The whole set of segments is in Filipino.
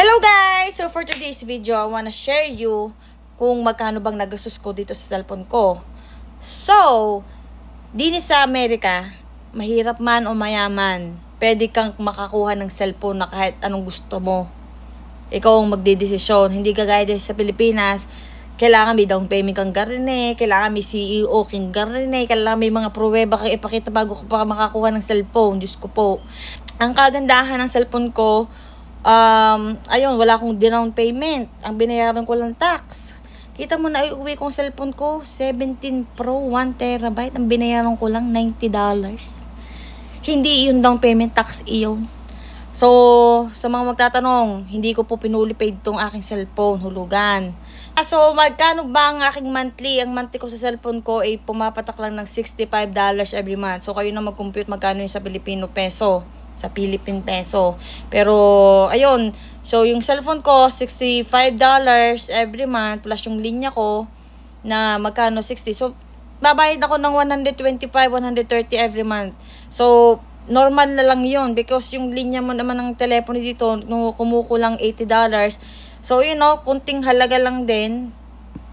Hello guys! So for today's video, I wanna share you kung magkano bang nagastos ko dito sa cellphone ko. So, din sa Amerika, mahirap man o mayaman, pwede kang makakuha ng cellphone na kahit anong gusto mo. Ikaw ang magdedesisyon. Hindi kagaya din sa Pilipinas, kailangan may down payment kang garine, kailangan may CEO kang garine, kailangan may mga pruweba kang ipakita bago ka pa makakuha ng cellphone. Diyos ko po. Ang kagandahan ng cellphone ko, ayun, wala akong down payment. Ang binayaran ko lang tax. Kita mo na, uwi kong cellphone ko, 17 Pro, 1 terabyte. Ang binayaran ko lang, $90. Hindi yun down payment, tax iyon. So, sa mga magtatanong, hindi ko po pinuli-paid tong aking cellphone, hulugan. So, magkano ba ang aking monthly? Ang monthly ko sa cellphone ko ay pumapatak lang ng $65 every month. So, kayo na mag-compute magkano yung sa Filipino peso. Sa Philippine peso. Pero, ayun. So, yung cellphone ko, $65 every month. Plus yung linya ko na magkano 60. So, babayad ako ng 125, 130 every month. So, normal na lang yun. Because yung linya mo naman ng telepono dito, kumukulang $80. So, you know, kunting halaga lang din.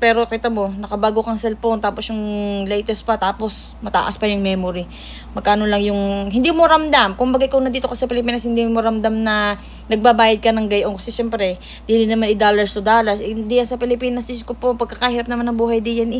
Pero kita mo, nakabago kang cellphone, tapos yung latest pa, tapos mataas pa yung memory. Magkano lang yung, hindi mo ramdam. Kung bagay ko na dito ka sa Pilipinas, hindi mo ramdam na nagbabayad ka ng gayon. Kasi syempre, hindi naman dollars to dollars. Hindi sa Pilipinas, Diyos ko po, pagkakahirap naman ng buhay diyan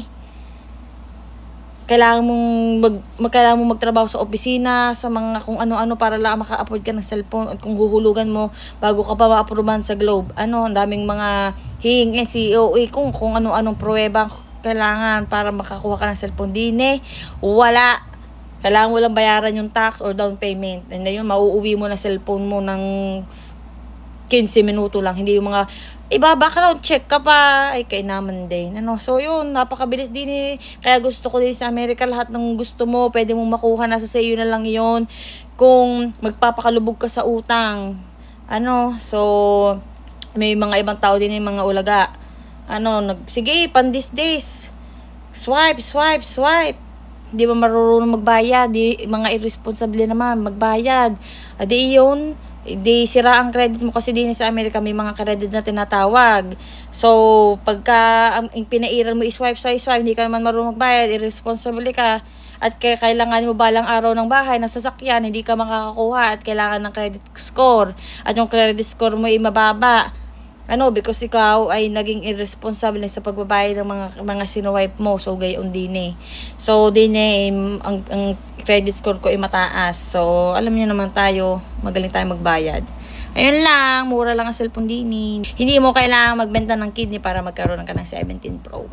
Kailangan mong magtrabaho sa opisina, sa mga kung ano-ano para lang maka-afford ka ng cellphone at kung huhulugan mo bago ka pa ma-approvean sa Globe. Ang daming mga hihingi, CEO, kung ano-anong pruweba kailangan para makakuha ka ng cellphone. Wala. Kailangan mo lang bayaran yung tax or down payment. And then yun, mauuwi mo na cellphone mo ng 15 minuto lang. Hindi yung mga background check ka pa. Ay, kainaman din. So, yun, napakabilis din Kaya gusto ko din sa Amerika, lahat ng gusto mo, pwede mong makuha. Nasa sa iyo na lang yun. Kung magpapakalubog ka sa utang. So, may mga ibang tao din yung mga ulaga. Sige, pandis-dis. Swipe. Hindi ba marunong magbayad? Mga irresponsible naman, magbayad. Adi yun, di sira ang credit mo kasi din sa Amerika may mga credit na tinatawag. So, pagka ang pinairal mo i-swipe, hindi ka naman marunong magbayad, irresponsible ka, at kailangan mo balang araw ng bahay, ng sasakyan, hindi ka makakakuha at kailangan ng credit score. At yung credit score mo ay mababa. Because ikaw ay naging irresponsible sa pagbabayad ng mga sinuwipe mo. So, gayon din So, ang credit score ko ay mataas. So, alam niyo naman tayo, magaling tayo magbayad. Ayun lang, mura lang ang cellphone din Hindi mo kailangan magbenta ng kidney para magkaroon ka ng 17 Pro.